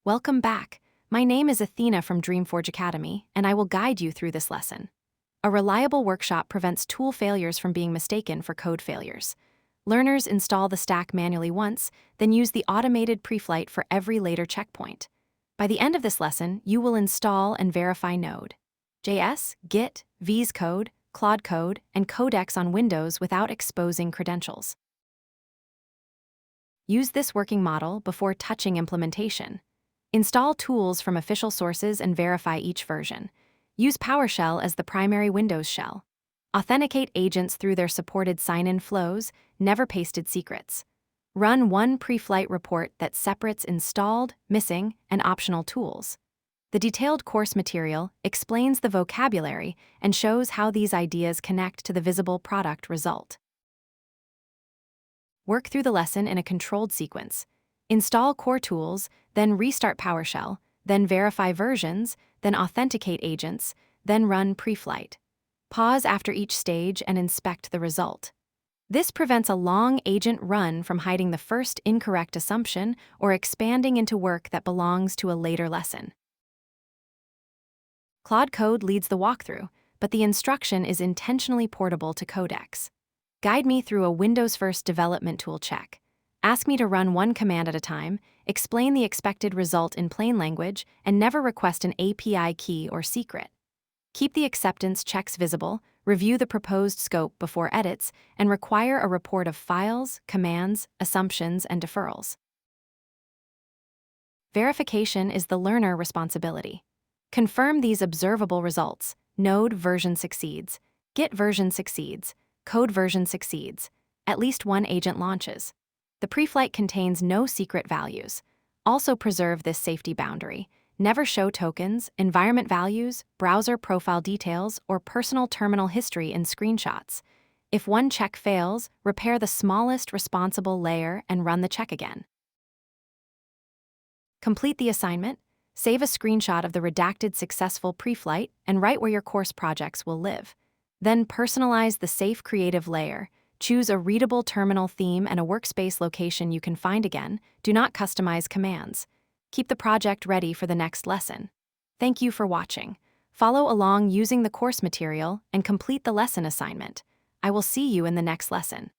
Welcome back. My name is Athena from DreamForgeAcademy, and I will guide you through this lesson. A reliable workshop prevents tool failures from being mistaken for code failures. Learners install the stack manually once, then use the automated preflight for every later checkpoint. By the end of this lesson, you will install and verify Node.js, Git, VS Code, Claude Code, and Codex on Windows without exposing credentials. Use this working model before touching implementation. Install tools from official sources and verify each version. Use PowerShell as the primary Windows shell. Authenticate agents through their supported sign-in flows, never pasted secrets. Run one preflight report that separates installed, missing, and optional tools. The detailed course material explains the vocabulary and shows how these ideas connect to the visible product result. Work through the lesson in a controlled sequence. Install core tools, then restart PowerShell, then verify versions, then authenticate agents, then run preflight. Pause after each stage and inspect the result. This prevents a long agent run from hiding the first incorrect assumption or expanding into work that belongs to a later lesson. Claude Code leads the walkthrough, but the instruction is intentionally portable to Codex. Guide me through a Windows-first development tool check. Ask me to run one command at a time, explain the expected result in plain language, and never request an API key or secret. Keep the acceptance checks visible, review the proposed scope before edits, and require a report of files, commands, assumptions, and deferrals. Verification is the learner responsibility. Confirm these observable results. Node version succeeds, Git version succeeds, code version succeeds, at least one agent launches. The preflight contains no secret values. Also preserve this safety boundary. Never show tokens, environment values, browser profile details, or personal terminal history in screenshots. If one check fails, repair the smallest responsible layer and run the check again. Complete the assignment. Save a screenshot of the redacted successful preflight and write where your course projects will live. Then personalize the safe creative layer. Choose a readable terminal theme and a workspace location you can find again. Do not customize commands. Keep the project ready for the next lesson. Thank you for watching. Follow along using the course material and complete the lesson assignment. I will see you in the next lesson.